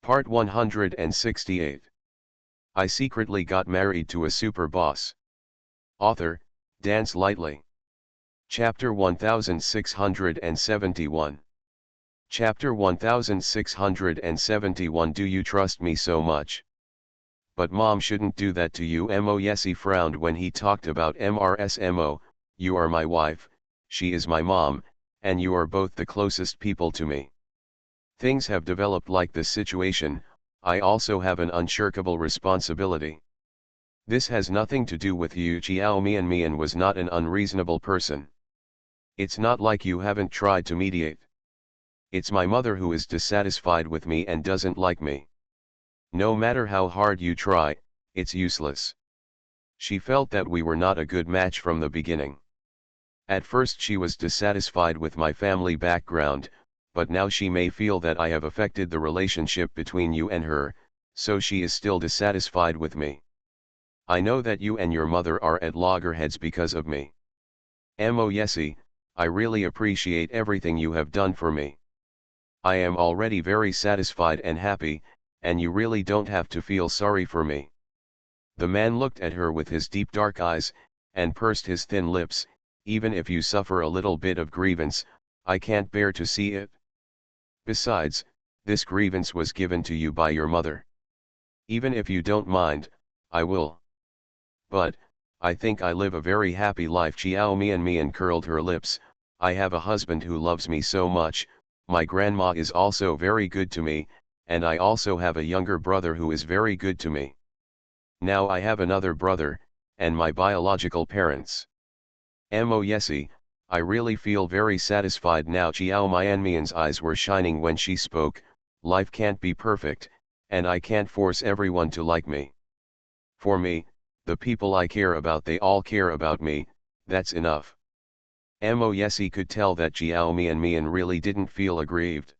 Part 168. I secretly got married to a super boss. Author, Dance Lightly. Chapter 1671. Chapter 1671. Do you trust me so much? But mom shouldn't do that to you. Yesy frowned when he talked about MRSMO. You are my wife, she is my mom, and you are both the closest people to me. Things have developed like this situation. I also have an unshirkable responsibility. This has nothing to do with you. Mian was not an unreasonable person. It's not like you haven't tried to mediate. It's my mother who is dissatisfied with me and doesn't like me. No matter how hard you try, it's useless. She felt that we were not a good match from the beginning. At first she was dissatisfied with my family background, but now she may feel that I have affected the relationship between you and her, so she is still dissatisfied with me. I know that you and your mother are at loggerheads because of me. Yesy, I really appreciate everything you have done for me. I am already very satisfied and happy, and you really don't have to feel sorry for me. The man looked at her with his deep dark eyes, and pursed his thin lips. Even if you suffer a little bit of grievance, I can't bear to see it. Besides, this grievance was given to you by your mother. Even if you don't mind, I will. But, I think I live a very happy life. Mian curled her lips. I have a husband who loves me so much, my grandma is also very good to me, and I also have a younger brother who is very good to me. Now I have another brother, and my biological parents. Yesy, I really feel very satisfied now. Mian's eyes were shining when she spoke. Life can't be perfect, and I can't force everyone to like me. For me, the people I care about, they all care about me, that's enough. Yesy could tell that Mian really didn't feel aggrieved.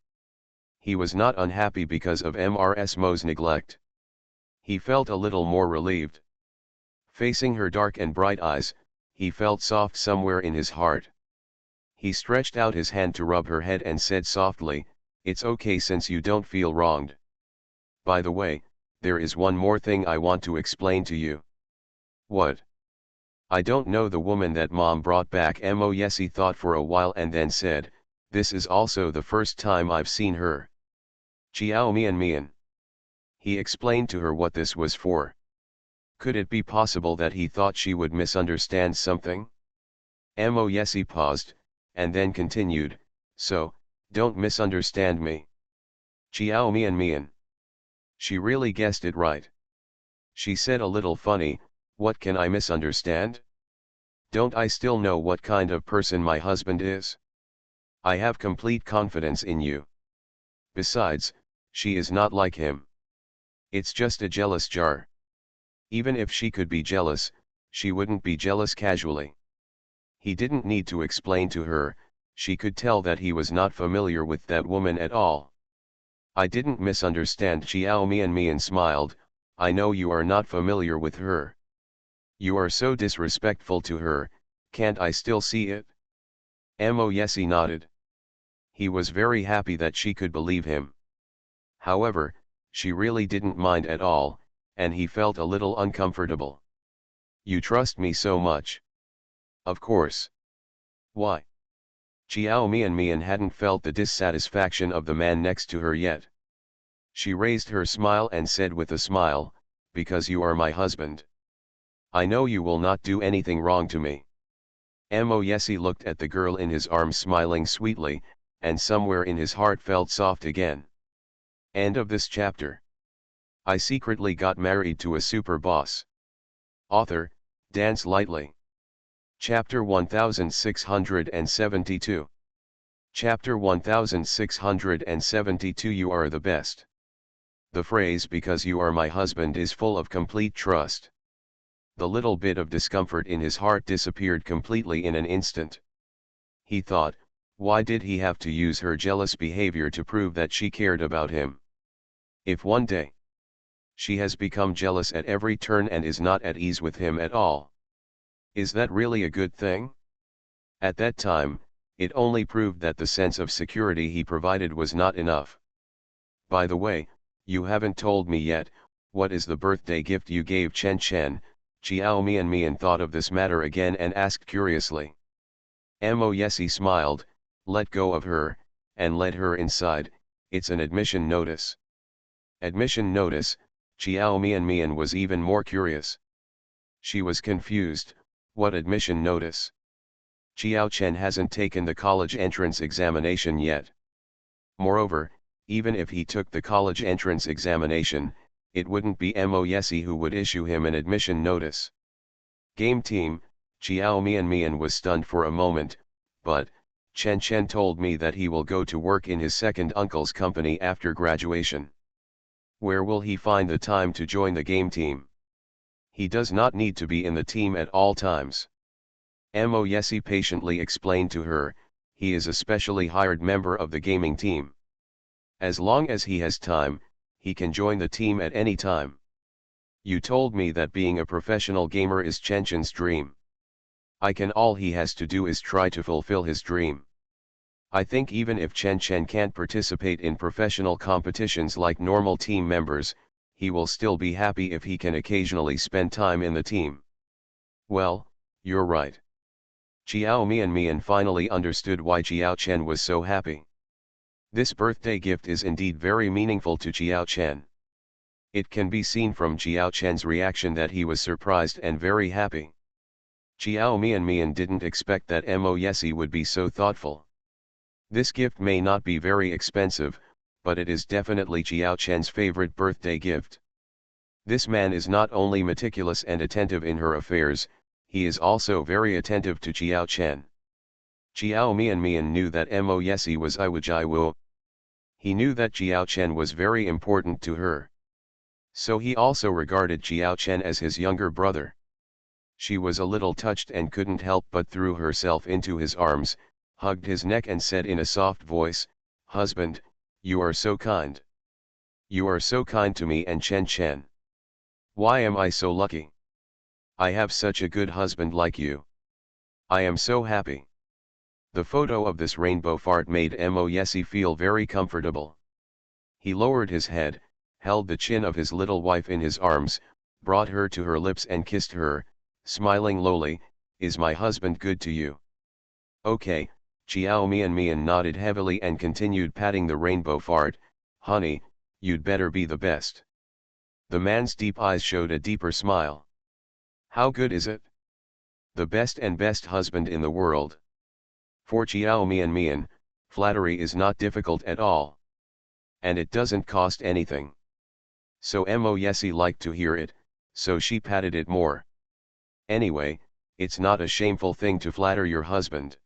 He was not unhappy because of Mo's neglect. He felt a little more relieved. Facing her dark and bright eyes, he felt soft somewhere in his heart. He stretched out his hand to rub her head and said softly, "It's okay since you don't feel wronged. By the way, there is one more thing I want to explain to you." "What?" "I don't know the woman that mom brought back." Yesy thought for a while and then said, "This is also the first time I've seen her." Mian. He explained to her what this was for. Could it be possible that he thought she would misunderstand something? Yesy paused, and then continued, "So, don't misunderstand me." Mian. She really guessed it right. She said a little funny, "What can I misunderstand? Don't I still know what kind of person my husband is? I have complete confidence in you. Besides, she is not like him. It's just a jealous jar. Even if she could be jealous, she wouldn't be jealous casually." He didn't need to explain to her, she could tell that he was not familiar with that woman at all. "I didn't misunderstand." Mian smiled. "I know you are not familiar with her. You are so disrespectful to her, can't I still see it?" Yesy nodded. He was very happy that she could believe him. However, she really didn't mind at all, and he felt a little uncomfortable. "You trust me so much?" "Of course." "Why?" Mian hadn't felt the dissatisfaction of the man next to her yet. She raised her smile and said with a smile, "Because you are my husband. I know you will not do anything wrong to me." Yesy looked at the girl in his arms smiling sweetly, and somewhere in his heart felt soft again. End of this chapter. I secretly got married to a super boss. Author, Dance Lightly. Chapter 1672. Chapter 1672. You are the best. The phrase "because you are my husband" is full of complete trust. The little bit of discomfort in his heart disappeared completely in an instant. He thought, why did he have to use her jealous behavior to prove that she cared about him? If one day she has become jealous at every turn and is not at ease with him at all, is that really a good thing? At that time, it only proved that the sense of security he provided was not enough. By the way, You haven't told me yet, what is the birthday gift you gave Chen Chen? Chiao Mian thought of this matter again and asked curiously. Mo Yesi smiled, let go of her, and led her inside. It's an admission notice. Admission notice. Chiao Mian was even more curious. She was confused. What admission notice? Chiao Chen hasn't taken the college entrance examination yet. Moreover, even if he took the college entrance examination, it wouldn't be Mo Yesi who would issue him an admission notice. Game team. Chiao Mian was stunned for a moment, but Chen Chen told me that he will go to work in his second uncle's company after graduation. Where will he find the time to join the game team? He does not need to be in the team at all times. Mo Yesi patiently explained to her, he is a specially hired member of the gaming team. As long as he has time, he can join the team at any time. You told me that being a professional gamer is Chen Chen's dream. All he has to do is try to fulfill his dream. I think even if Chen Chen can't participate in professional competitions like normal team members, he will still be happy if he can occasionally spend time in the team. Well, you're right. Chiao Mian finally understood why Chiao Chen was so happy. This birthday gift is indeed very meaningful to Chiao Chen. It can be seen from Chiao Chen's reaction that he was surprised and very happy. Chiao Mian didn't expect that Mo Yesi would be so thoughtful. This gift may not be very expensive, but it is definitely Chiao Chen's favorite birthday gift. This man is not only meticulous and attentive in her affairs, he is also very attentive to Chiao Chen. Chiao Mian knew that Mo Yesi was Iwajaiwo. He knew that Chiao Chen was very important to her. So he also regarded Chiao Chen as his younger brother. She was a little touched and couldn't help but threw herself into his arms, hugged his neck and said in a soft voice, "Husband, you are so kind. You are so kind to me and Chen Chen. Why am I so lucky? I have such a good husband like you. I am so happy." The photo of this rainbow fart made Mo Yesi feel very comfortable. He lowered his head, held the chin of his little wife in his arms, brought her to her lips and kissed her, smiling lowly, "Is my husband good to you?" "Okay." Chiao Mian nodded heavily and continued patting the rainbow fart, "Honey, you'd better be the best." The man's deep eyes showed a deeper smile. "How good is it?" "The best and best husband in the world." For Chiao Mian, flattery is not difficult at all. And it doesn't cost anything. So Mo Yesi liked to hear it, so she patted it more. Anyway, it's not a shameful thing to flatter your husband.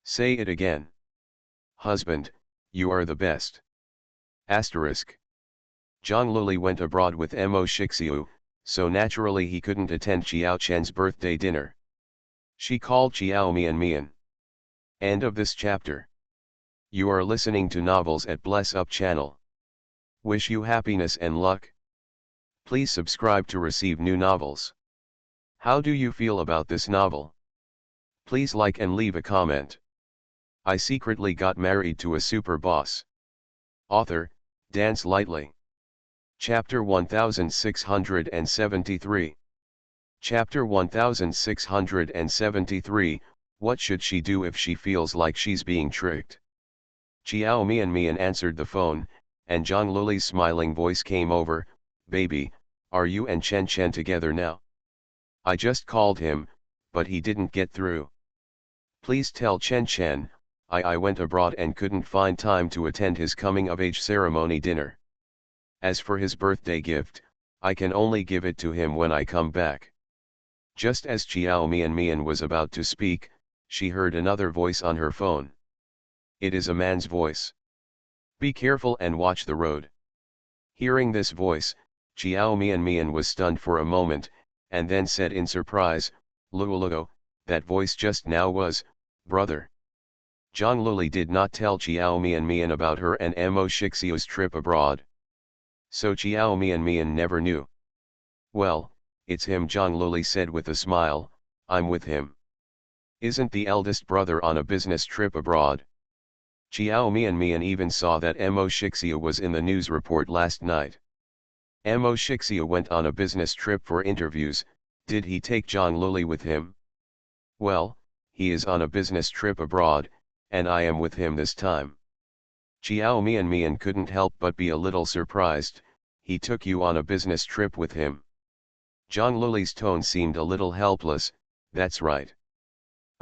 Say it again. Husband, you are the best. Asterisk. Zhang Luli went abroad with Mo Shixiu, so naturally he couldn't attend Chiao Chen's birthday dinner. She called Chiao Mian. End of this chapter. You are listening to Novels at Bless Up channel. Wish you happiness and luck. Please subscribe to receive new novels. How do you feel about this novel? Please like and leave a comment. I secretly got married to a super boss. Author, Dance Lightly. Chapter 1673. Chapter 1673, What should she do if she feels like she's being tricked? Chiao Mian answered the phone, and Zhang Luli's smiling voice came over, "Baby, are you and Chen Chen together now? I just called him, but he didn't get through. Please tell Chen Chen, I went abroad and couldn't find time to attend his coming-of-age ceremony dinner. As for his birthday gift, I can only give it to him when I come back." Just as Chiao Mian was about to speak, she heard another voice on her phone. It is a man's voice. "Be careful and watch the road." Hearing this voice, Chiao Mian was stunned for a moment, and then said in surprise, "Luo, that voice just now was, brother." Zhang Luli did not tell Chiao Mian about her and Mo Shixiu's trip abroad. So Chiao Mian never knew. "Well, it's him," Zhang Luli said with a smile, "I'm with him. Isn't the eldest brother on a business trip abroad?" Chiao Mian even saw that Mo Shixia was in the news report last night. Mo Shixia went on a business trip for interviews. Did he take Zhang Luli with him? Well, he is on a business trip abroad, and I am with him this time. Chiao Mian couldn't help but be a little surprised. He took you on a business trip with him. Zhang Luli's tone seemed a little helpless. That's right.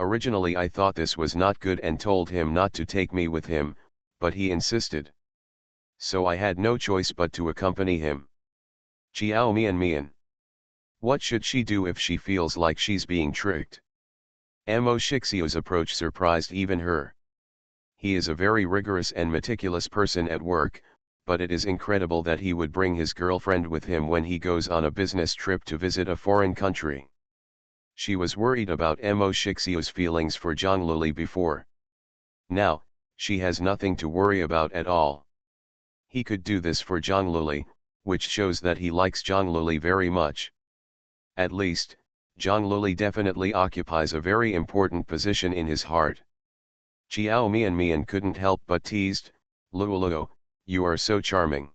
Originally I thought this was not good and told him not to take me with him, but he insisted. So I had no choice but to accompany him. Chiao Mian. What should she do if she feels like she's being tricked? Mo Shixia's approach surprised even her. He is a very rigorous and meticulous person at work, but it is incredible that he would bring his girlfriend with him when he goes on a business trip to visit a foreign country. She was worried about Mo Shixia's feelings for Zhang Luli before. Now, she has nothing to worry about at all. He could do this for Zhang Luli, which shows that he likes Zhang Luli very much. At least, Zhang Luli definitely occupies a very important position in his heart. Chiao Mian couldn't help but teased, "Lulu, you are so charming.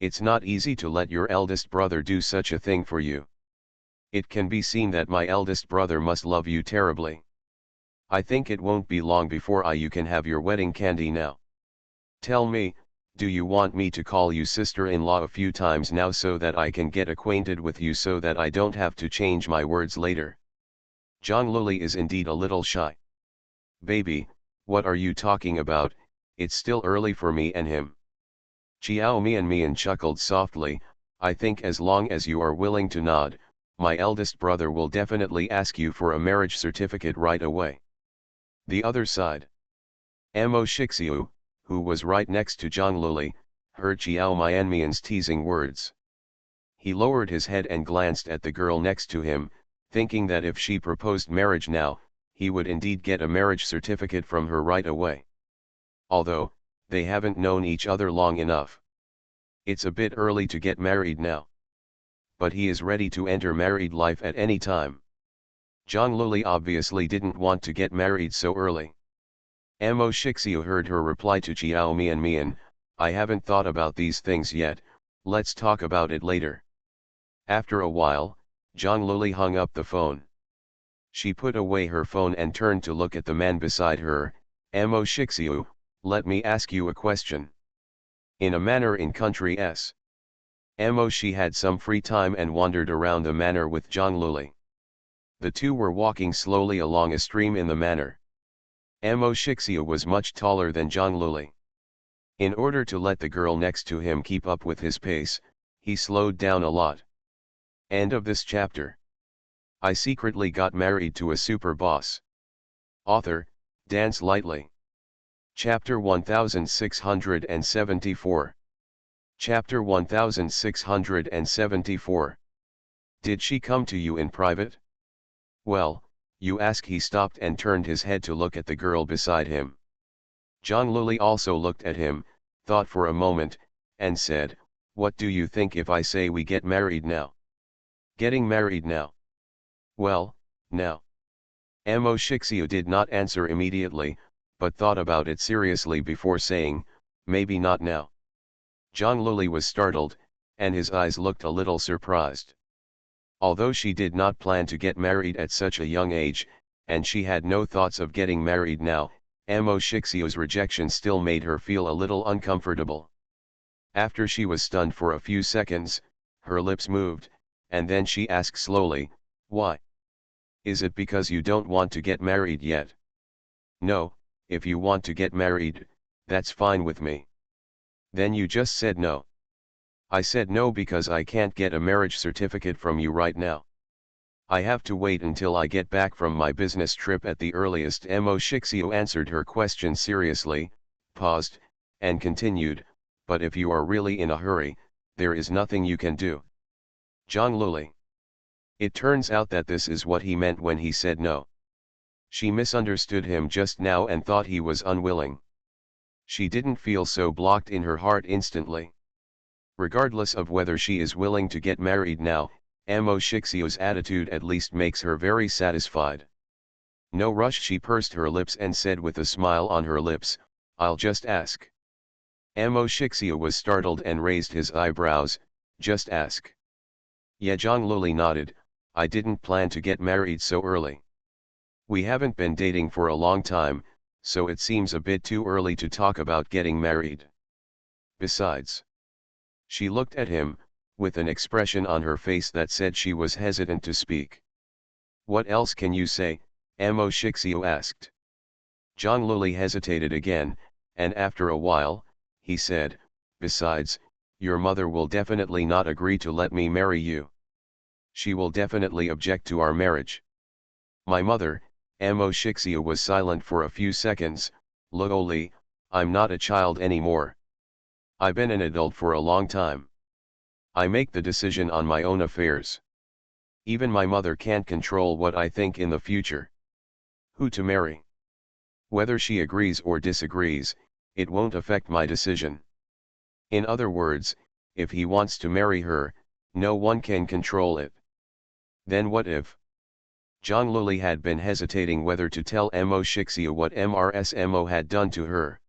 It's not easy to let your eldest brother do such a thing for you. It can be seen that my eldest brother must love you terribly. I think it won't be long before you can have your wedding candy now. Tell me, do you want me to call you sister-in-law a few times now so that I can get acquainted with you so that I don't have to change my words later?" Zhang Luli is indeed a little shy. "Baby, what are you talking about? It's still early for me and him." Chiao Mian chuckled softly, "I think as long as you are willing to nod, my eldest brother will definitely ask you for a marriage certificate right away." The other side. Mo Shixiu, who was right next to Zhang Luli, heard Chiao Mian's teasing words. He lowered his head and glanced at the girl next to him, thinking that if she proposed marriage now, he would indeed get a marriage certificate from her right away. Although, they haven't known each other long enough. It's a bit early to get married now. But he is ready to enter married life at any time. Zhang Luli obviously didn't want to get married so early. Mo Shixiu heard her reply to Chiao Mian, "I haven't thought about these things yet, let's talk about it later." After a while, Zhang Luli hung up the phone. She put away her phone and turned to look at the man beside her. "Mo Shixiu, let me ask you a question." In a manor in country S. Mo she had some free time and wandered around the manor with Zhang Luli. The two were walking slowly along a stream in the manor. Mo Shixiu was much taller than Zhang Luli. In order to let the girl next to him keep up with his pace, he slowed down a lot. End of this chapter. I secretly got married to a super boss. Author, Dance Lightly. Chapter 1674. Chapter 1674. Did she come to you in private? Well, you ask. He stopped and turned his head to look at the girl beside him. Zhang Luli also looked at him, thought for a moment, and said, "What do you think if I say we get married now?" Getting married now? Well, now. Mo Shixiu did not answer immediately, but thought about it seriously before saying, "Maybe not now." Zhang Luli was startled, and his eyes looked a little surprised. Although she did not plan to get married at such a young age, and she had no thoughts of getting married now, Mo Shixiu's rejection still made her feel a little uncomfortable. After she was stunned for a few seconds, her lips moved, and then she asked slowly, "Why? Is it because you don't want to get married yet?" "No, if you want to get married, that's fine with me." "Then you just said no." "I said no because I can't get a marriage certificate from you right now. I have to wait until I get back from my business trip at the earliest." Mo Shixiu answered her question seriously, paused, and continued, "But if you are really in a hurry, there is nothing you can do." Zhang Luli. It turns out that this is what he meant when he said no. She misunderstood him just now and thought he was unwilling. She didn't feel so blocked in her heart instantly. Regardless of whether she is willing to get married now, Mo Shixiu's attitude at least makes her very satisfied. "No rush." She pursed her lips and said with a smile on her lips, I'll just ask. Mo Shixia was startled and raised his eyebrows. Just ask. Yeah, Zhang Luli nodded. I didn't plan to get married so early. We haven't been dating for a long time, so it seems a bit too early to talk about getting married. Besides. She looked at him, with an expression on her face that said she was hesitant to speak. What else can you say? Mo Shixia asked. Zhang Luli hesitated again, and after a while, he said, besides, your mother will definitely not agree to let me marry you. She will definitely object to our marriage. My mother, Mo Shixia was silent for a few seconds. Loli, I'm not a child anymore. I've been an adult for a long time. I make the decision on my own affairs. Even my mother can't control what I think in the future. Who to marry? Whether she agrees or disagrees, it won't affect my decision. In other words, if he wants to marry her, no one can control it. Then what if? Zhang Luli had been hesitating whether to tell Mo Shixia what Mo had done to her.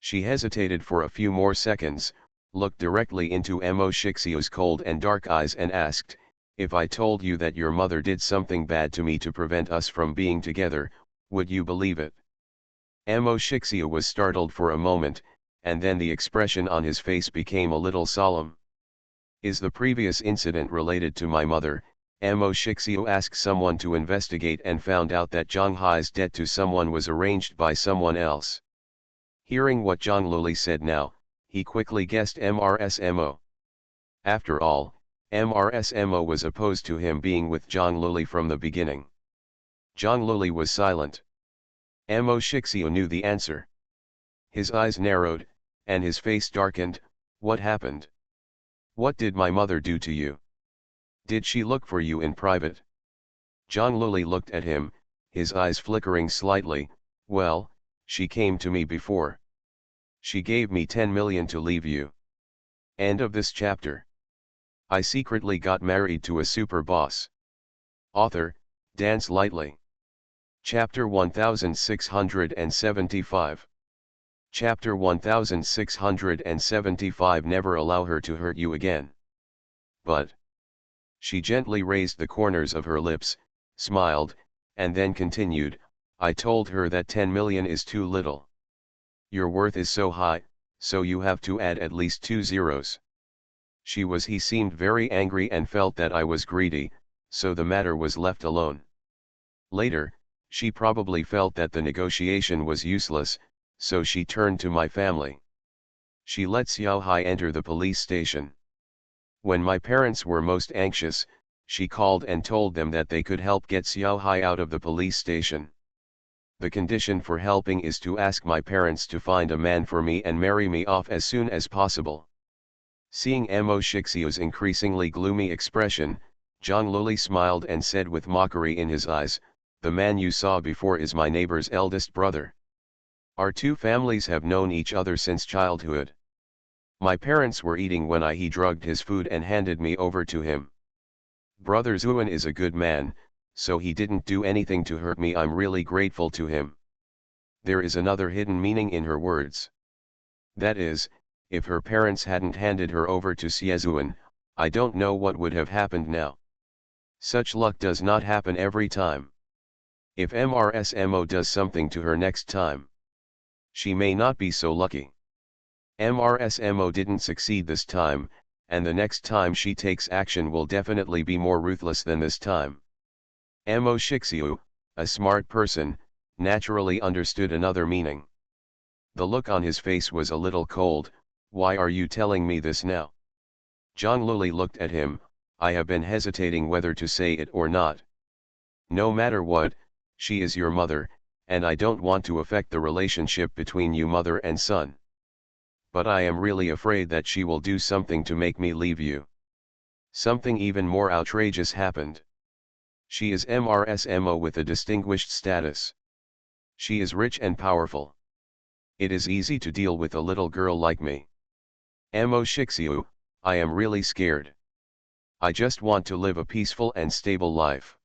She hesitated for a few more seconds, looked directly into Mo Shixia's cold and dark eyes and asked, if I told you that your mother did something bad to me to prevent us from being together, would you believe it? Mo Shixia was startled for a moment, and then the expression on his face became a little solemn. Is the previous incident related to my mother? Mo Shixia asked someone to investigate and found out that Zhang Hai's debt to someone was arranged by someone else. Hearing what Zhang Luli said now, he quickly guessed Mo. After all, Mo was opposed to him being with Zhang Luli from the beginning. Zhang Luli was silent. Mo Shixia knew the answer. His eyes narrowed, and his face darkened. What happened? What did my mother do to you? Did she look for you in private? Zhang Luli looked at him, his eyes flickering slightly. Well, she came to me before. She gave me 10 million to leave you. End of this chapter. I secretly got married to a super boss. Author, Dance Lightly. Chapter 1675. Chapter 1675. Never allow her to hurt you again. But. She gently raised the corners of her lips, smiled, and then continued, I told her that 10 million is too little. Your worth is so high, so you have to add at least 2 zeros. He seemed very angry and felt that I was greedy, so the matter was left alone. Later, she probably felt that the negotiation was useless, so she turned to my family. She let Xiao Hai enter the police station. When my parents were most anxious, she called and told them that they could help get Xiao Hai out of the police station. The condition for helping is to ask my parents to find a man for me and marry me off as soon as possible. Seeing Mo Shixia's increasingly gloomy expression, Zhang Luli smiled and said with mockery in his eyes, the man you saw before is my neighbor's eldest brother. Our two families have known each other since childhood. My parents were eating when he drugged his food and handed me over to him. Brother Zuan is a good man, so he didn't do anything to hurt me. I'm really grateful to him. There is another hidden meaning in her words. That is, if her parents hadn't handed her over to Xiezuan, I don't know what would have happened now. Such luck does not happen every time. If Mo does something to her next time, she may not be so lucky. Mo didn't succeed this time, and the next time she takes action will definitely be more ruthless than this time. Mo Shixiu, a smart person, naturally understood another meaning. The look on his face was a little cold. Why are you telling me this now? Zhang Luli looked at him. I have been hesitating whether to say it or not. No matter what, she is your mother, and I don't want to affect the relationship between you mother and son. But I am really afraid that she will do something to make me leave you. Something even more outrageous happened. She is Mo with a distinguished status. She is rich and powerful. It is easy to deal with a little girl like me. Mo Shixiu, I am really scared. I just want to live a peaceful and stable life.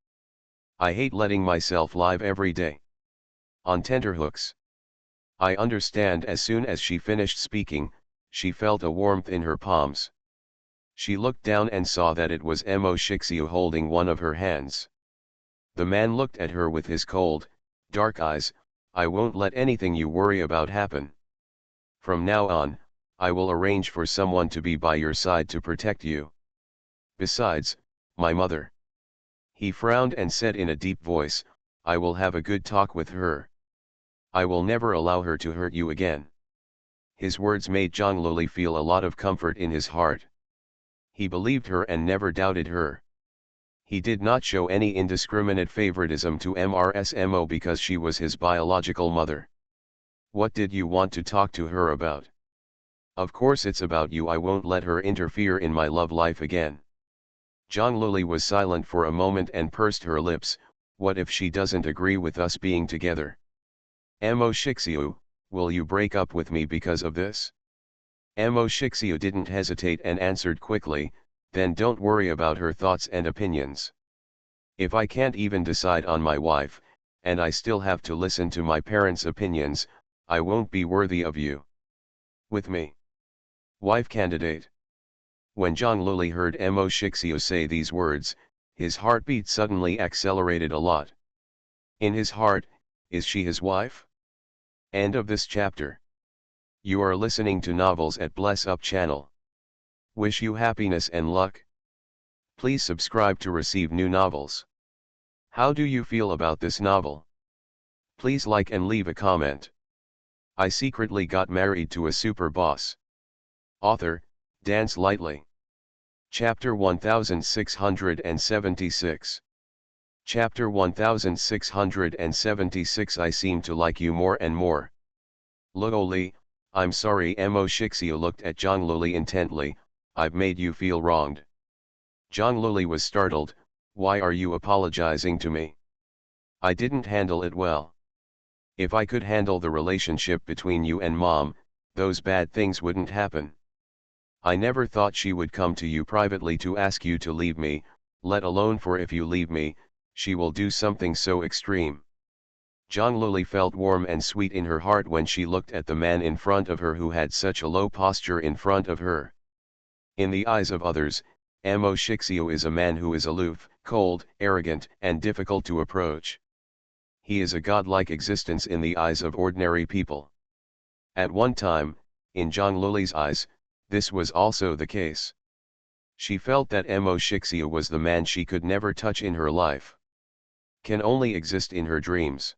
I hate letting myself live every day on tenterhooks. I understand. As soon as she finished speaking, she felt a warmth in her palms. She looked down and saw that it was Mo Shixio holding one of her hands. The man looked at her with his cold, dark eyes. I won't let anything you worry about happen. From now on, I will arrange for someone to be by your side to protect you. Besides, my mother. He frowned and said in a deep voice, I will have a good talk with her. I will never allow her to hurt you again. His words made Zhang Luli feel a lot of comfort in his heart. He believed her and never doubted her. He did not show any indiscriminate favoritism to MRSMO because she was his biological mother. What did you want to talk to her about? Of course it's about you. I won't let her interfere in my love life again. Zhang Luli was silent for a moment and pursed her lips. What if she doesn't agree with us being together? Mo Shixiu, will you break up with me because of this? Mo Shixiu didn't hesitate and answered quickly, then don't worry about her thoughts and opinions. If I can't even decide on my wife, and I still have to listen to my parents' opinions, I won't be worthy of you. With me. Wife candidate. When Zhang Luli heard Mo Shixiu say these words, his heartbeat suddenly accelerated a lot. In his heart, is she his wife? End of this chapter. You are listening to Novels at Bless Up channel. Wish you happiness and luck. Please subscribe to receive new novels. How do you feel about this novel? Please like and leave a comment. I secretly got married to a super boss. Author, Dance Lightly. Chapter 1676. Chapter 1676. I seem to like you more and more. Loli, I'm sorry. Mo Shixiu looked at Zhang Luli intently. I've made you feel wronged. Zhang Luli was startled. Why are you apologizing to me? I didn't handle it well. If I could handle the relationship between you and Mom, those bad things wouldn't happen. I never thought she would come to you privately to ask you to leave me, let alone for if you leave me, she will do something so extreme. Zhang Luli felt warm and sweet in her heart when she looked at the man in front of her who had such a low posture in front of her. In the eyes of others, Mo Shixiu is a man who is aloof, cold, arrogant, and difficult to approach. He is a godlike existence in the eyes of ordinary people. At one time, in Zhang Luli's eyes, this was also the case. She felt that Mo Shixiu was the man she could never touch in her life. Can only exist in her dreams.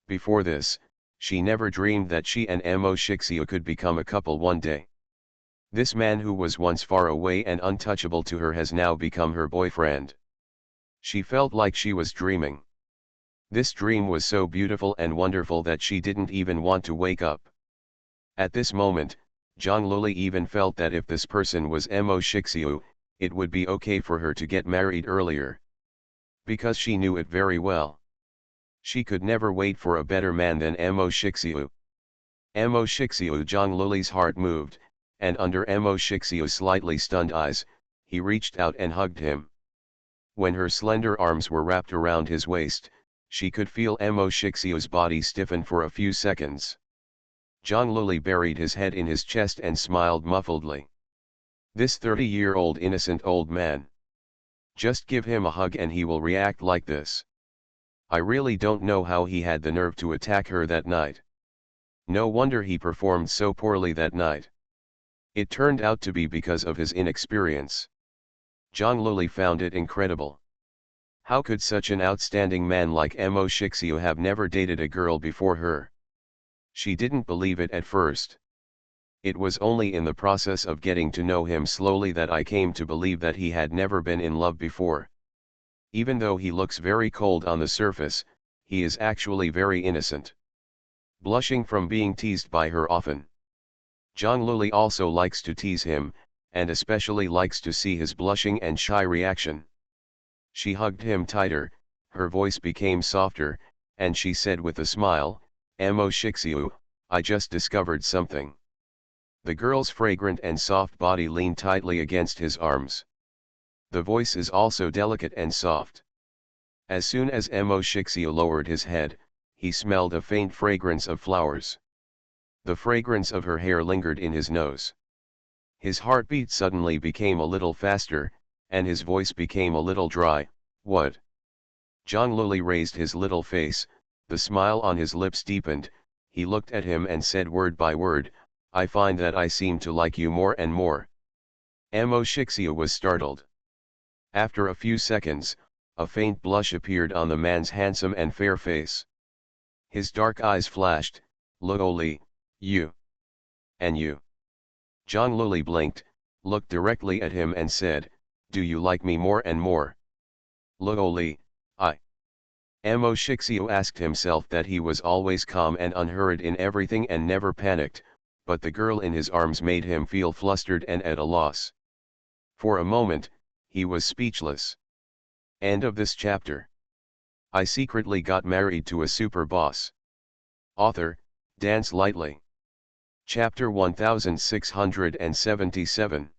Before this, she never dreamed that she and Mo Shixiu could become a couple one day. This man who was once far away and untouchable to her has now become her boyfriend. She felt like she was dreaming. This dream was so beautiful and wonderful that she didn't even want to wake up. At this moment, Zhang Luli even felt that if this person was Mo Shixiu, it would be okay for her to get married earlier. Because she knew it very well. She could never wait for a better man than Mo Shixiu. Mo Shixiu. Zhang Luli's heart moved, and under Mo Shixiu's slightly stunned eyes, he reached out and hugged him. When her slender arms were wrapped around his waist, she could feel Mo Shixiu's body stiffen for a few seconds. Zhang Luli buried his head in his chest and smiled muffledly. This 30-year-old innocent old man. Just give him a hug and he will react like this. I really don't know how he had the nerve to attack her that night. No wonder he performed so poorly that night. It turned out to be because of his inexperience. Zhang Luli found it incredible. How could such an outstanding man like Mo Shixiu have never dated a girl before her? She didn't believe it at first. It was only in the process of getting to know him slowly that I came to believe that he had never been in love before. Even though he looks very cold on the surface, he is actually very innocent. Blushing from being teased by her often. Zhang Luli also likes to tease him, and especially likes to see his blushing and shy reaction. She hugged him tighter, her voice became softer, and she said with a smile, Mo Shixiu, I just discovered something. The girl's fragrant and soft body leaned tightly against his arms. The voice is also delicate and soft. As soon as Mo Shixiu lowered his head, he smelled a faint fragrance of flowers. The fragrance of her hair lingered in his nose. His heartbeat suddenly became a little faster, and his voice became a little dry. What? Zhang Luli raised his little face, the smile on his lips deepened, he looked at him and said word by word, I find that I seem to like you more and more. Mo Shixia was startled. After a few seconds, a faint blush appeared on the man's handsome and fair face. His dark eyes flashed, Luoli, you. And you. Zhang Luli blinked, looked directly at him and said, do you like me more and more? Luoli, I. Mo Shixia asked himself that he was always calm and unhurried in everything and never panicked, but the girl in his arms made him feel flustered and at a loss. For a moment, he was speechless. End of this chapter. I secretly got married to a super boss. Author, Dance Lightly. Chapter 1677.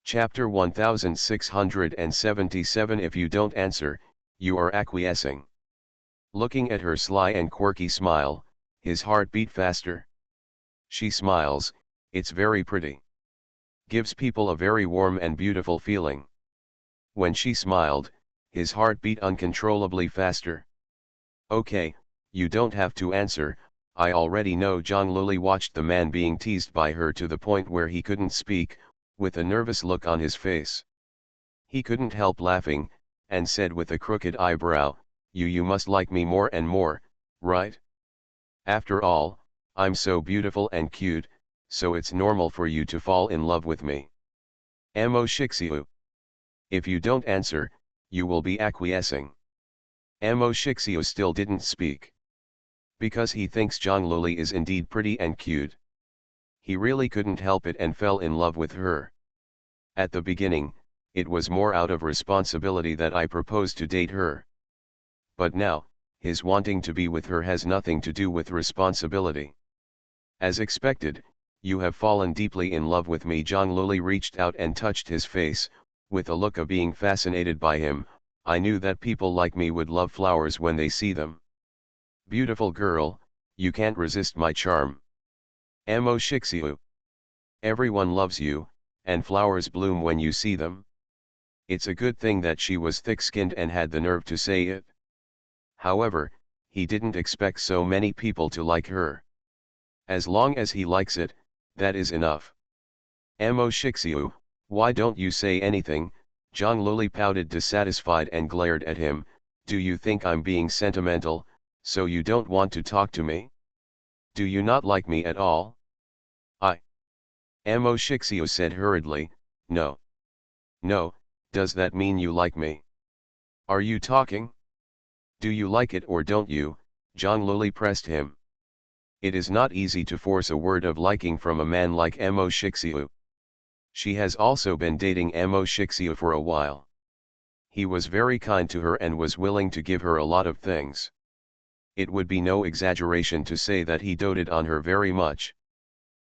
Chapter 1677. If you don't answer, you are acquiescing. Looking at her sly and quirky smile, his heart beat faster. She smiles, it's very pretty. Gives people a very warm and beautiful feeling. When she smiled, his heart beat uncontrollably faster. Okay, you don't have to answer, I already know. Zhang Luli watched the man being teased by her to the point where he couldn't speak, with a nervous look on his face. He couldn't help laughing, and said with a crooked eyebrow, you must like me more and more, right? After all, I'm so beautiful and cute, so it's normal for you to fall in love with me. Mo Shixiu. If you don't answer, you will be acquiescing. Mo Shixiu still didn't speak. Because he thinks Zhang Luli is indeed pretty and cute. He really couldn't help it and fell in love with her. At the beginning, it was more out of responsibility that I proposed to date her. But now, his wanting to be with her has nothing to do with responsibility. As expected, you have fallen deeply in love with me. Zhang Luli reached out and touched his face, with a look of being fascinated by him. I knew that people like me would love flowers when they see them. Beautiful girl, you can't resist my charm. Mo Shixiu. Everyone loves you, and flowers bloom when you see them. It's a good thing that she was thick-skinned and had the nerve to say it. However, he didn't expect so many people to like her. As long as he likes it, that is enough. Mo Shixiu, why don't you say anything? Zhang Luli pouted dissatisfied and glared at him. Do you think I'm being sentimental, so you don't want to talk to me? Do you not like me at all? Mo Shixiu said hurriedly, no. No, does that mean you like me? Are you talking? Do you like it or don't you? Zhang Luli pressed him. It is not easy to force a word of liking from a man like Mo Shixiu. She has also been dating Mo Shixiu for a while. He was very kind to her and was willing to give her a lot of things. It would be no exaggeration to say that he doted on her very much.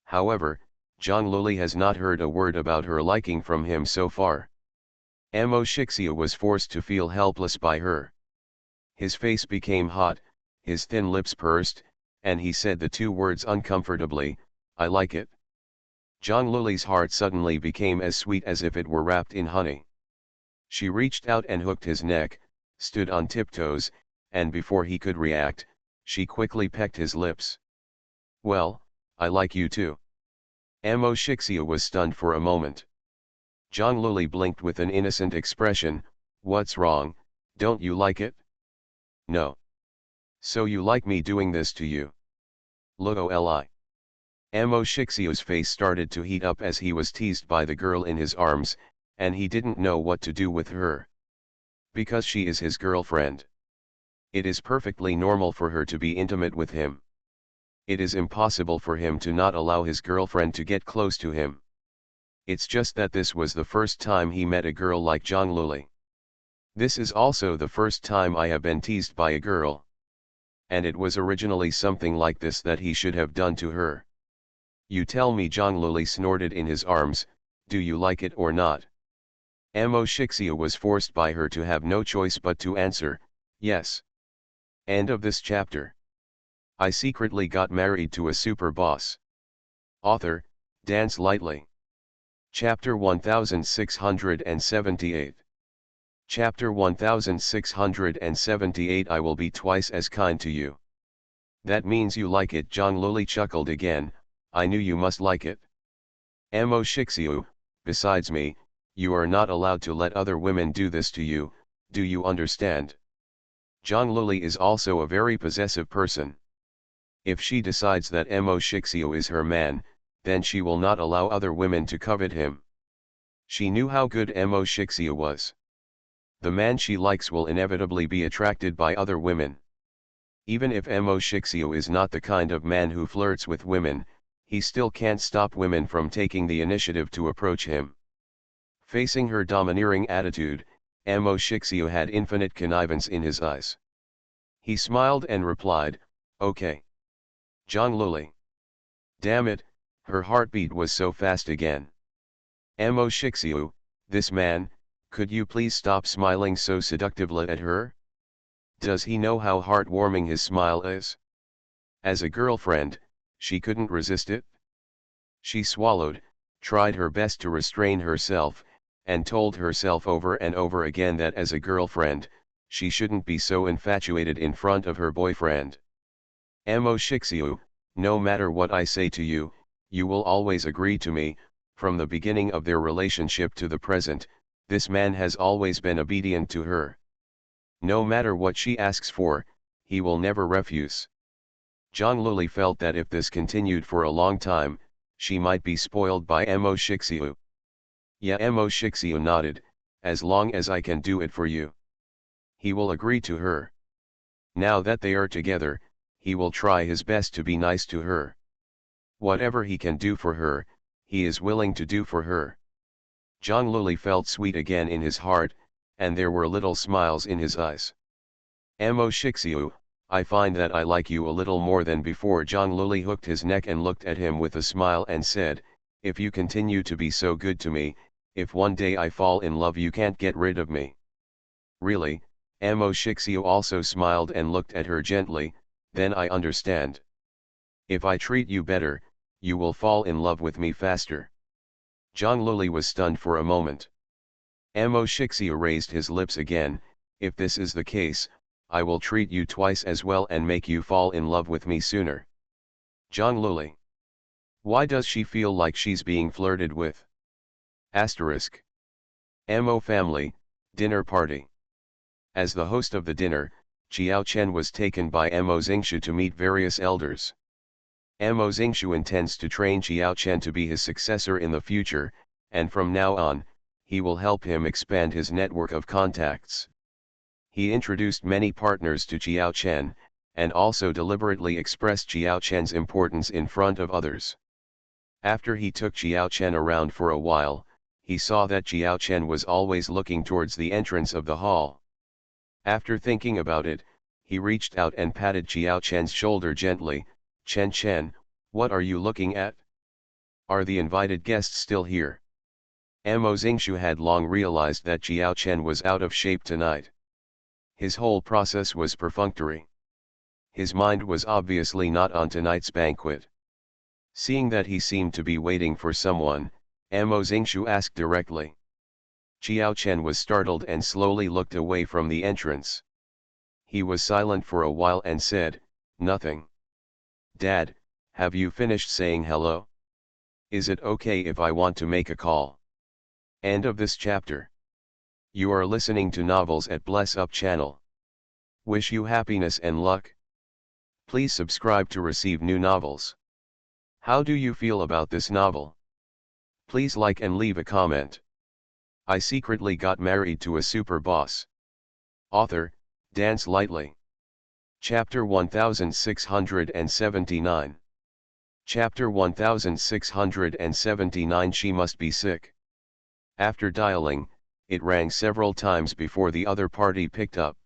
However, Zhang Luli has not heard a word about her liking from him so far. Mo Shixiu was forced to feel helpless by her. His face became hot, his thin lips pursed, and he said the two words uncomfortably, I like it. Zhang Luli's heart suddenly became as sweet as if it were wrapped in honey. She reached out and hooked his neck, stood on tiptoes, and before he could react, she quickly pecked his lips. Well, I like you too. Mo Shixiu was stunned for a moment. Zhang Luli blinked with an innocent expression, what's wrong, don't you like it? No. So you like me doing this to you? Luoli. Mo Shixiu's face started to heat up as he was teased by the girl in his arms, and he didn't know what to do with her. Because she is his girlfriend. It is perfectly normal for her to be intimate with him. It is impossible for him to not allow his girlfriend to get close to him. It's just that this was the first time he met a girl like Zhang Luli. This is also the first time I have been teased by a girl. And it was originally something like this that he should have done to her. You tell me, Zhang Luli snorted in his arms, do you like it or not? Mo Shixiu was forced by her to have no choice but to answer, yes. End of this chapter. I secretly got married to a super boss. Author, Dance Lightly. Chapter 1678. Chapter 1678 I will be twice as kind to you. That means you like it. Zhang Luli chuckled again. I knew you must like it. Mo Shixiu, besides me, you are not allowed to let other women do this to you, do you understand? Zhang Luli is also a very possessive person. If she decides that Mo Shixiu is her man, then she will not allow other women to covet him. She knew how good Mo Shixiu was. The man she likes will inevitably be attracted by other women. Even if Mo Shixiu is not the kind of man who flirts with women, he still can't stop women from taking the initiative to approach him. Facing her domineering attitude, Mo Shixiu had infinite connivance in his eyes. He smiled and replied, okay. Zhang Luli. Damn it, her heartbeat was so fast again. Mo Shixiu, this man, could you please stop smiling so seductively at her? Does he know how heartwarming his smile is? As a girlfriend, she couldn't resist it. She swallowed, tried her best to restrain herself, and told herself over and over again that as a girlfriend, she shouldn't be so infatuated in front of her boyfriend. Mo Shixiu, no matter what I say to you, you will always agree to me. From the beginning of their relationship to the present, this man has always been obedient to her. No matter what she asks for, he will never refuse. Zhang Luli felt that if this continued for a long time, she might be spoiled by Mo Shixiu. Yeah, Mo Shixiu nodded, as long as I can do it for you. He will agree to her. Now that they are together, he will try his best to be nice to her. Whatever he can do for her, he is willing to do for her. Zhang Luli felt sweet again in his heart, and there were little smiles in his eyes. Mo Shixiu, I find that I like you a little more than before. Zhang Luli hooked his neck and looked at him with a smile and said, if you continue to be so good to me, if one day I fall in love you can't get rid of me. Really? Mo Shixiu also smiled and looked at her gently, then I understand. If I treat you better, you will fall in love with me faster. Zhang Luli was stunned for a moment. Mo Shixiu raised his lips again, if this is the case, I will treat you twice as well and make you fall in love with me sooner. Zhang Luli. Why does she feel like she's being flirted with? Asterisk. Mo family, dinner party. As the host of the dinner, Qiao Chen was taken by Mo Xingshu to meet various elders. Mo Xingshu intends to train Qiao Chen to be his successor in the future, and from now on, he will help him expand his network of contacts. He introduced many partners to Qiao Chen, and also deliberately expressed Qiao Chen's importance in front of others. After he took Qiao Chen around for a while, he saw that Qiao Chen was always looking towards the entrance of the hall. After thinking about it, he reached out and patted Qiao Chen's shoulder gently. Chen, what are you looking at? Are the invited guests still here? Mo Xingshu had long realized that Qiao Chen was out of shape tonight. His whole process was perfunctory. His mind was obviously not on tonight's banquet. Seeing that he seemed to be waiting for someone, Mo Xingshu asked directly. Qiao Chen was startled and slowly looked away from the entrance. He was silent for a while and said, nothing. Dad, have you finished saying hello? Is it okay if I want to make a call? End of this chapter. You are listening to Novels at Bless Up channel. Wish you happiness and luck. Please subscribe to receive new novels. How do you feel about this novel? Please like and leave a comment. I secretly got married to a super boss. Author, Dance Lightly. Chapter 1679. Chapter 1679 She must be sick. After dialing, it rang several times before the other party picked up.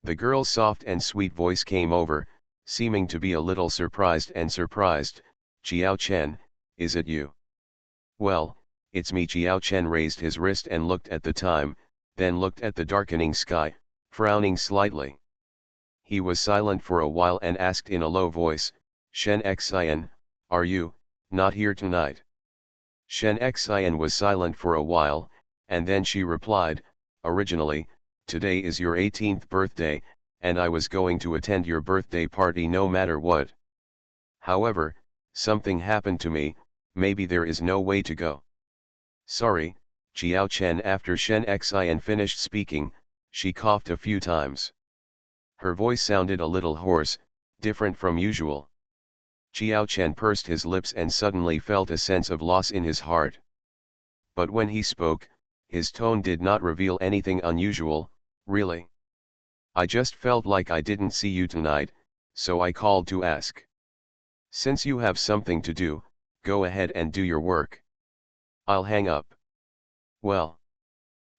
The girl's soft and sweet voice came over, seeming to be a little surprised. Qiao Chen, is it you? Well, it's me. Qiao Chen raised his wrist and looked at the time, then looked at the darkening sky, frowning slightly. He was silent for a while and asked in a low voice, Shen Xian, are you not here tonight? Shen Xian was silent for a while, and then she replied, originally, today is your 18th birthday, and I was going to attend your birthday party no matter what. However, something happened to me, maybe there is no way to go. Sorry, Qiao Chen. After Shen Xian finished speaking, she coughed a few times. Her voice sounded a little hoarse, different from usual. Qiao Chen pursed his lips and suddenly felt a sense of loss in his heart. But when he spoke, his tone did not reveal anything unusual. Really? I just felt like I didn't see you tonight, so I called to ask. Since you have something to do, go ahead and do your work. I'll hang up. Well.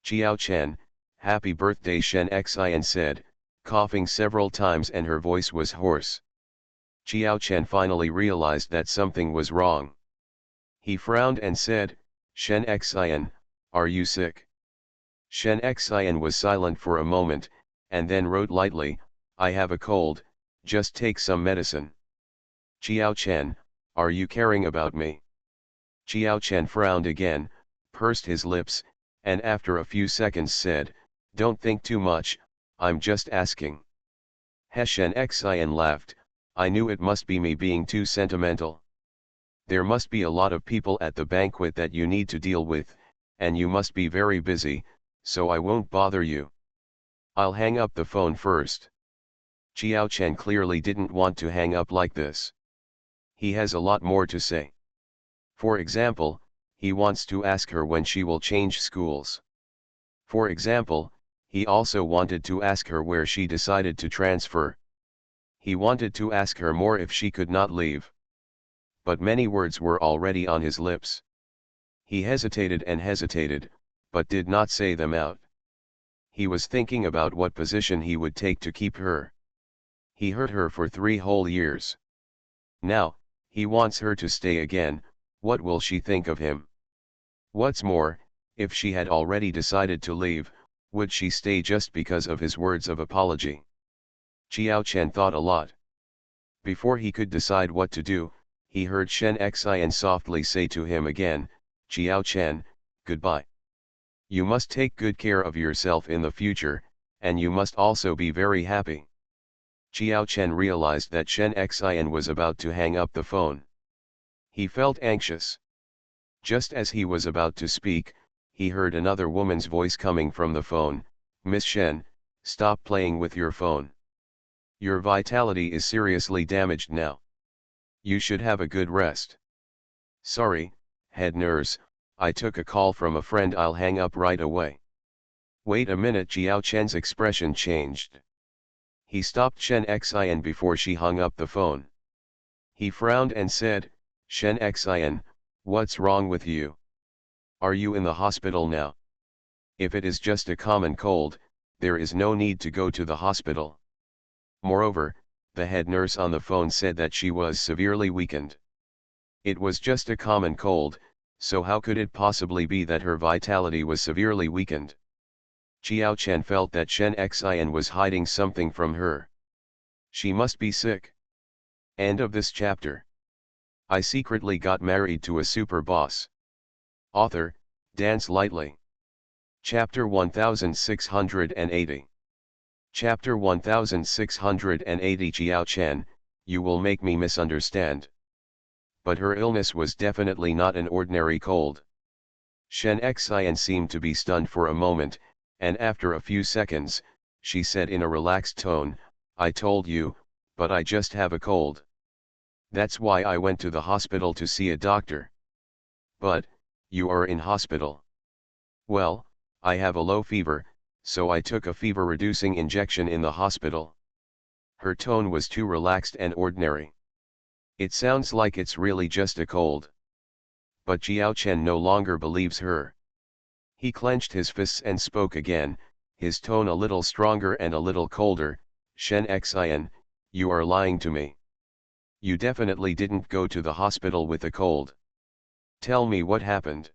Qiao Chen, happy birthday, Shen Xian said, coughing several times, and her voice was hoarse. Qiao Chen finally realized that something was wrong. He frowned and said, Shen Xian, are you sick? Shen Xian was silent for a moment, and then wrote lightly, I have a cold, just take some medicine. Qiao Chen, are you caring about me? Qiao Chen frowned again, pursed his lips, and after a few seconds said, don't think too much, I'm just asking. Shen Xian laughed, I knew it must be me being too sentimental. There must be a lot of people at the banquet that you need to deal with, and you must be very busy, so I won't bother you. I'll hang up the phone first. Qiao Chen clearly didn't want to hang up like this. He has a lot more to say. For example, he wants to ask her when she will change schools. For example, he also wanted to ask her where she decided to transfer. He wanted to ask her more if she could not leave. But many words were already on his lips. He hesitated and hesitated, but did not say them out. He was thinking about what position he would take to keep her. He hurt her for 3 whole years. Now, he wants her to stay again. What will she think of him? What's more, if she had already decided to leave, would she stay just because of his words of apology? Qiao Chen thought a lot. Before he could decide what to do, he heard Shen Xian softly say to him again, Qiao Chen, goodbye. You must take good care of yourself in the future, and you must also be very happy. Qiao Chen realized that Shen Xian was about to hang up the phone. He felt anxious. Just as he was about to speak, he heard another woman's voice coming from the phone, Miss Shen, stop playing with your phone. Your vitality is seriously damaged now. You should have a good rest. Sorry, head nurse, I took a call from a friend, I'll hang up right away. Wait a minute, Qiao Chen's expression changed. He stopped Shen Xian before she hung up the phone. He frowned and said, Shen Xian, what's wrong with you? Are you in the hospital now? If it is just a common cold, there is no need to go to the hospital. Moreover, the head nurse on the phone said that she was severely weakened. It was just a common cold, so how could it possibly be that her vitality was severely weakened? Qiao Chen felt that Shen Xian was hiding something from her. She must be sick. End of this chapter. I secretly got married to a super boss. Author, Dance Lightly. Chapter 1680. Chapter 1680. Qiao Chen, you will make me misunderstand. But her illness was definitely not an ordinary cold. Shen Xian seemed to be stunned for a moment, and after a few seconds, she said in a relaxed tone, I told you, but I just have a cold. That's why I went to the hospital to see a doctor. But, you are in hospital. Well, I have a low fever, so I took a fever-reducing injection in the hospital. Her tone was too relaxed and ordinary. It sounds like it's really just a cold. But Qiao Chen no longer believes her. He clenched his fists and spoke again, his tone a little stronger and a little colder, Shen Xian, you are lying to me. You definitely didn't go to the hospital with a cold. Tell me what happened.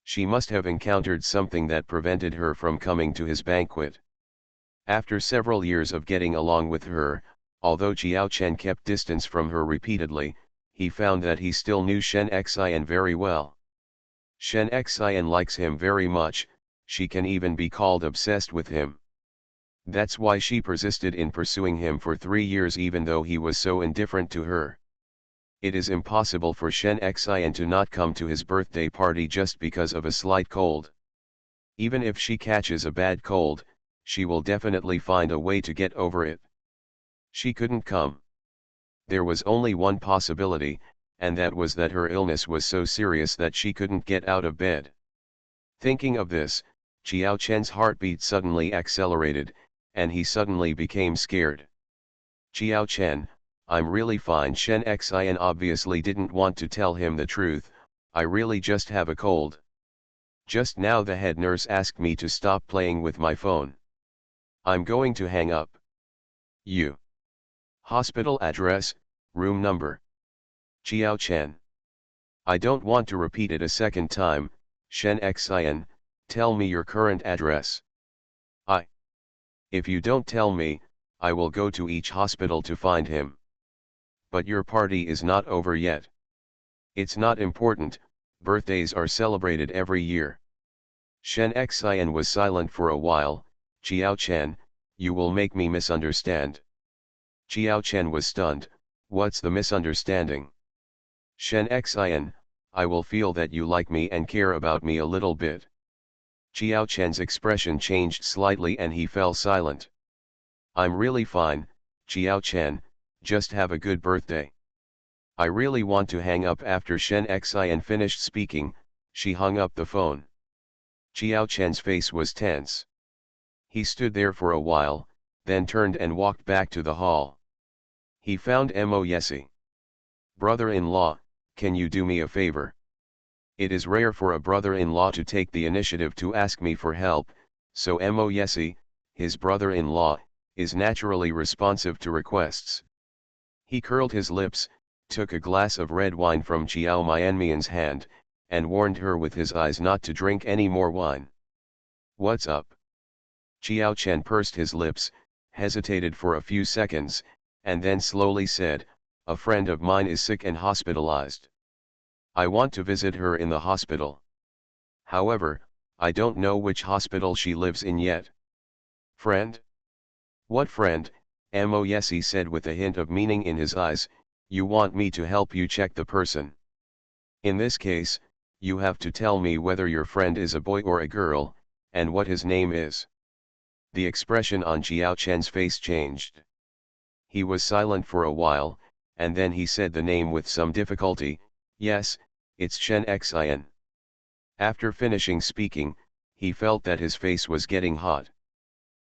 She must have encountered something that prevented her from coming to his banquet. After several years of getting along with her, although Jiao Chen kept distance from her repeatedly, he found that he still knew Shen Xian very well. Shen Xian likes him very much, she can even be called obsessed with him. That's why she persisted in pursuing him for 3 years even though he was so indifferent to her. It is impossible for Shen Xian to not come to his birthday party just because of a slight cold. Even if she catches a bad cold, she will definitely find a way to get over it. She couldn't come. There was only one possibility, and that was that her illness was so serious that she couldn't get out of bed. Thinking of this, Qiao Chen's heartbeat suddenly accelerated, and he suddenly became scared. Qiao Chen, I'm really fine. Shen Xian obviously didn't want to tell him the truth, I really just have a cold. Just now the head nurse asked me to stop playing with my phone. I'm going to hang up. You. Hospital address, room number. Qiao Chen. I don't want to repeat it a second time, Shen Xian, tell me your current address. If you don't tell me, I will go to each hospital to find him. But your party is not over yet. It's not important, birthdays are celebrated every year. Shen Xian was silent for a while. Qiao Chen, you will make me misunderstand. Qiao Chen was stunned, what's the misunderstanding? Shen Xian, I will feel that you like me and care about me a little bit. Qiao Chen's expression changed slightly and he fell silent. I'm really fine, Qiao Chen, just have a good birthday. I really want to hang up. After Shen Xian finished speaking, she hung up the phone. Qiao Chen's face was tense. He stood there for a while, then turned and walked back to the hall. He found Mo Yesi. Brother-in-law, can you do me a favor? It is rare for a brother-in-law to take the initiative to ask me for help, so Mo Yesi, his brother-in-law, is naturally responsive to requests. He curled his lips, took a glass of red wine from Qiao Mianmian's hand, and warned her with his eyes not to drink any more wine. What's up? Qiao Chen pursed his lips, hesitated for a few seconds, and then slowly said, a friend of mine is sick and hospitalized. I want to visit her in the hospital. However, I don't know which hospital she lives in yet. Friend? What friend? Mo Yesi said with a hint of meaning in his eyes, you want me to help you check the person. In this case, you have to tell me whether your friend is a boy or a girl, and what his name is. The expression on Qiao Chen's face changed. He was silent for a while, and then he said the name with some difficulty, yes, it's Shen Xian. After finishing speaking, he felt that his face was getting hot.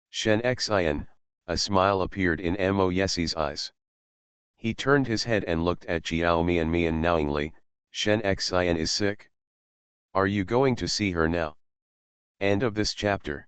Shen Xian, a smile appeared in Mo Yesi's eyes. He turned his head and looked at Qiao Mian knowingly, Shen Xian is sick? Are you going to see her now? End of this chapter.